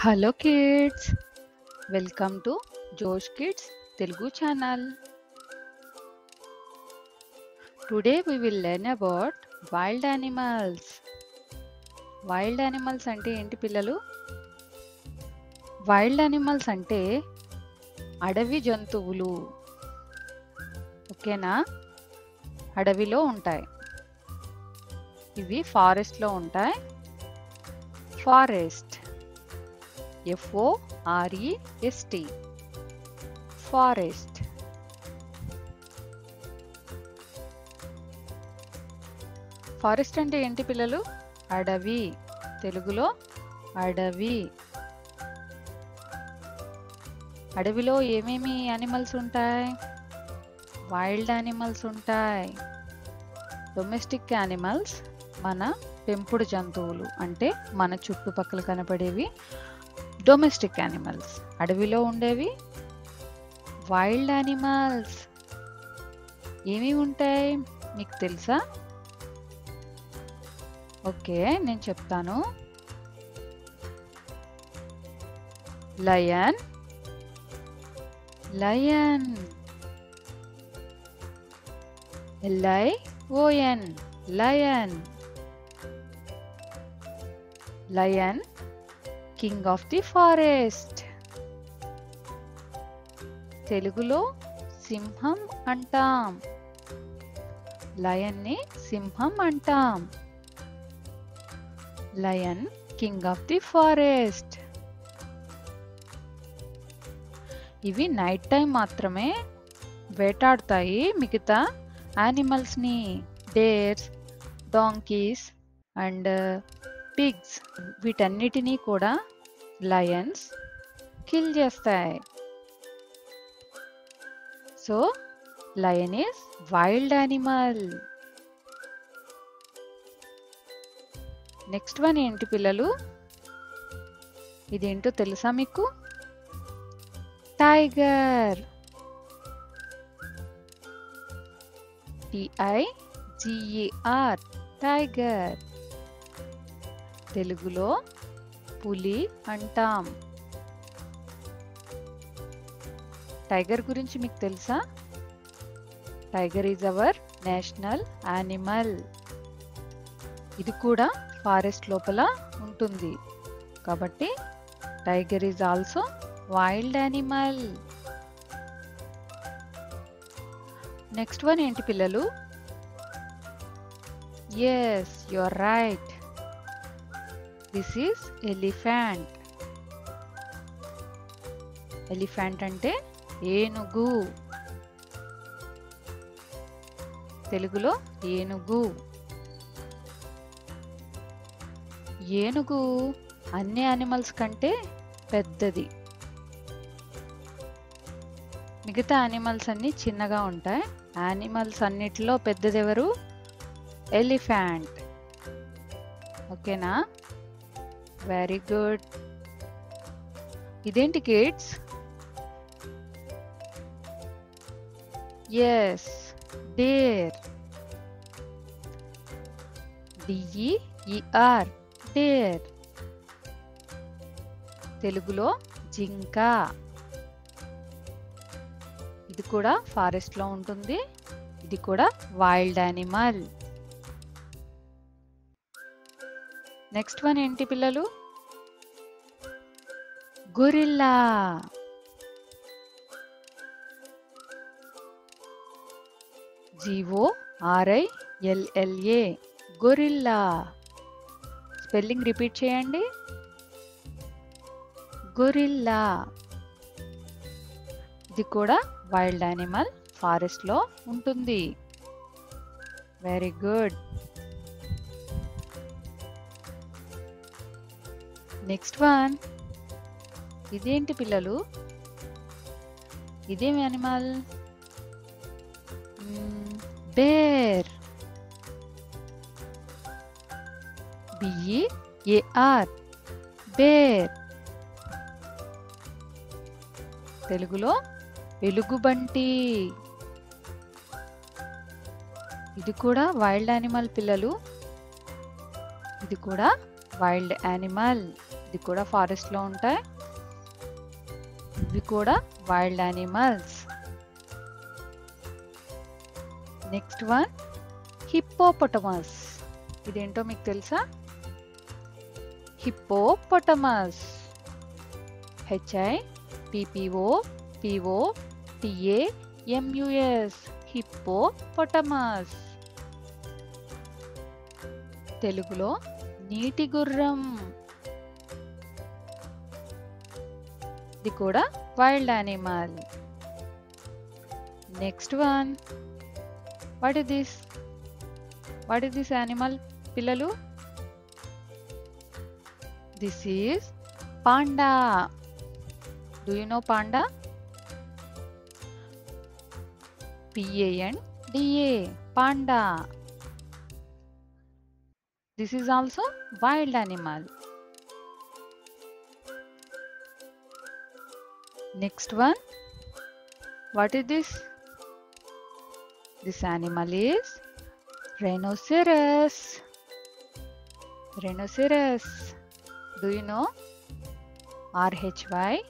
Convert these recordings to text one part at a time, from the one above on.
Hello kids, welcome to Josh Kids Telugu channel. Today we will learn about wild animals. Wild animals అంటే ఏంటి పిల్లలు? Wild animals అంటే అడవి జంతువులు. ఓకేనా? అడవిలో ఉంటాయి. ఇవి ఫారెస్ట్ లో ఉంటాయి. Forest FOREST forest. ఫారెస్ట్ అంటే ఏంటి పిల్లలు? అడవి. తెలుగులో అడవి. అడవిలో ఏమేమి యానిమల్స్ ఉంటాయి? వైల్డ్ యానిమల్స్ ఉంటాయి. డొమెస్టిక్ యానిమల్స్ మన పెంపుడు జంతువులు, అంటే మన చుట్టుపక్కల కనపడేవి డొమెస్టిక్ యానిమల్స్. అడవిలో ఉండేవి వైల్డ్ యానిమల్స్. ఏమేమి ఉంటాయి మీకు తెలుసా? ఓకే, నేను చెప్తాను. Lion, lion, LION, lion. Lion king of the forest. తెలుగులో సింహం అంటాం. లయన్ ని సింహం అంటాం. Lion king of the forest. ఇవి నైట్ టైం మాత్రమే వేటాడుతాయి మిగతా యానిమల్స్ ని. డేర్స్, డాంకీస్ అండ్ పిగ్స్, వీటన్నిటినీ కూడా లయన్స్ కిల్ చేస్తాయి. So lion is wild animal. Next one ఏంటి పిల్లలు? ఇదేంటో తెలుసా మీకు? టైగర్. TIGER, tiger. తెలుగులో పులి అంటాం. టైగర్ గురించి మీకు తెలుసా? Tiger is our national animal. ఇది కూడా ఫారెస్ట్ లోపల ఉంటుంది కాబట్టి tiger is also wild animal. Next one ఏంటి పిల్లలు? Yes, you are right. This is elephant. Elephant అంటే ఏనుగు. తెలుగులో ఏనుగు. ఏనుగు అన్ని యానిమల్స్ కంటే పెద్దది. మిగతా యానిమల్స్ అన్ని చిన్నగా ఉంటాయి. యానిమల్స్ అన్నిటిలో పెద్దది ఎవరు? ఎలిఫెంట్. ఓకేనా? Very good. ఇదేంటి kids? Yes, deer. DEER, deer. తెలుగులో జింక. ఇది కూడా ఫారెస్ట్ లో ఉంటుంది. ఇది కూడా వైల్డ్ యానిమల్. నెక్స్ట్ వన్ ఏంటి పిల్లలు? Gorilla. GORILLA, gorilla. Spelling repeat చేయండి. గొరిల్లా. ఇది కూడా వైల్డ్ యానిమల్, ఫారెస్ట్ లో ఉంటుంది. Very good. Next one. ఇదేంటి పిల్లలు? ఇదేం యానిమల్? బేర్. BEAR, bear. తెలుగులో ఎలుగుబంటి. ఇది కూడా వైల్డ్ యానిమల్ పిల్లలు. ఇది కూడా వైల్డ్ యానిమల్. ఇది కూడా ఫారెస్ట్ లో ఉంటాయి. ఇవి కూడా wild animals. Next one hippopotamus. ఇదేంటో మీకు తెలుసా? హిప్పోపొటమస్. HIPPOPOTAMUS హిప్పోపొటమస్. తెలుగులో నీటి గుర్రం. ఇది కూడా wild animal. Next one, what is this? What is this animal పిల్లలు? This is panda. Do you know panda? PANDA, panda. This is also wild animal. Next one, what is this? This animal is rhinoceros. Rhinoceros. Do you know? RHYNOCEROS,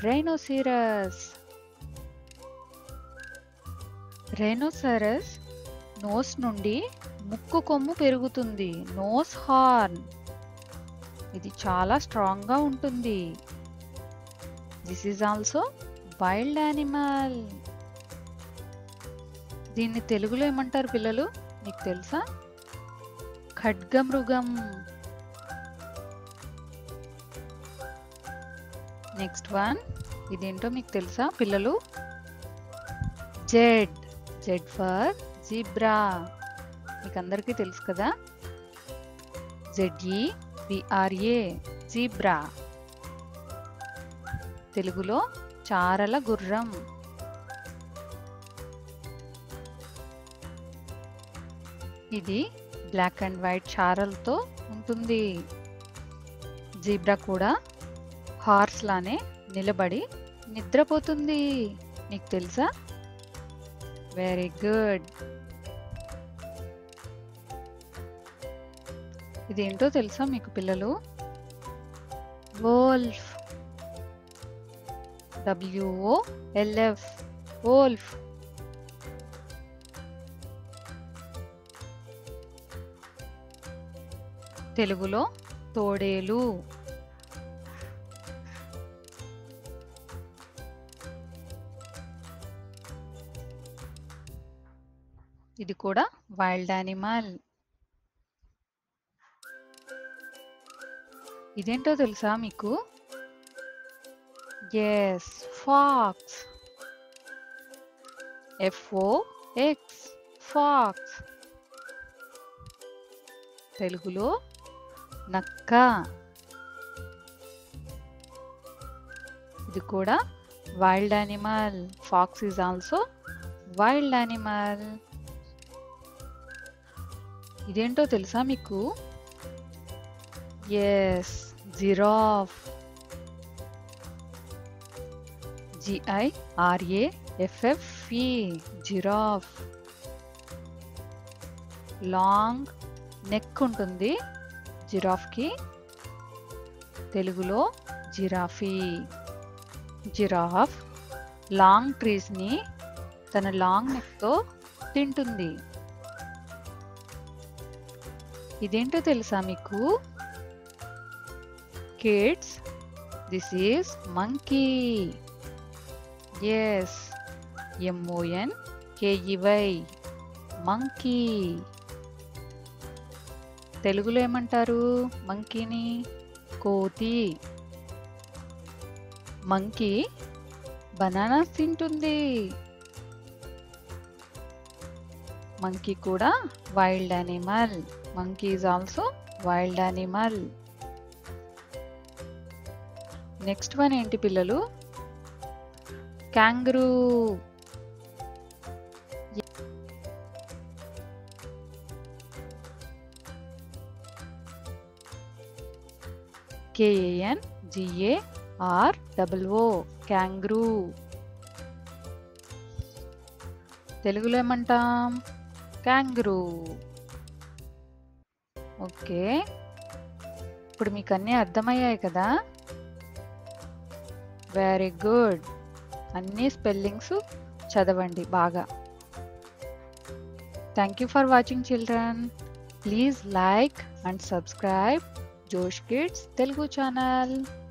rhinoceros. Rhinoceros nose నుండి ముక్కు కొమ్ము పెరుగుతుంది. Nose horn. ఇది చాలా strong గా ఉంటుంది. This is also wild animal. దీన్ని తెలుగులో ఏమంటారు పిల్లలు? మీకు తెలుసా? ఖడ్గమృగం. నెక్స్ట్ వన్, ఇదేంటో మీకు తెలుసా పిల్లలు? జెడ్. Z for zebra. మీకు అందరికీ తెలుసు కదా? ZEBRA, zebra. తెలుగులో చారల గుర్రం. ఇది బ్లాక్ అండ్ వైట్ చారలతో ఉంటుంది. జీబ్రా కూడా హార్స్ లానే నిలబడి నిద్రపోతుంది. మీకు తెలుసా? Very good. ఇదేంటో తెలుసా మీకు పిల్లలు? వోల్ఫ్. WOLF, wolf. తెలుగులో తోడేలు. ఇది కూడా వైల్డ్ యానిమల్. ఇదేంటో తెలుసా మీకు? Yes, fox. FOX, fox. తెలుగులో నక్క. ఇది కూడా wild animal. Fox is also wild animal. ఇదేంటో తెలుసా మీకు? Yes, giraffe. GIRAFFE, giraffe. Long neck ఉంటుంది జిరాఫ్ కి. తెలుగులో జిరాఫీ. జిరాఫ్ లాంగ్ ట్రీస్ ని తన లాంగ్ నెక్ తో తింటుంది. ఇదేంటో తెలుసా మీకు? Kids, this is monkey. Yes, MONKEY, monkey. తెలుగులో ఏమంటారు మంకీని? కోతి. మంకీ బనానాస్ తింటుంది. మంకీ కూడా wild animal. Monkey is also wild animal. Next one ఏంటి పిల్లలు? క్యాంగరూ. KANGAROO, kangaroo. తెలుగులో ఏమంటాం? క్యాంగరూ. ఓకే, ఇప్పుడు మీకు అన్నీ అర్థమయ్యాయి కదా? Very good. అన్ని స్పెల్లింగ్స్ చదవండి బాగా. Thank you for watching children. Please like and subscribe జోష్ కిడ్స్ తెలుగు ఛానల్.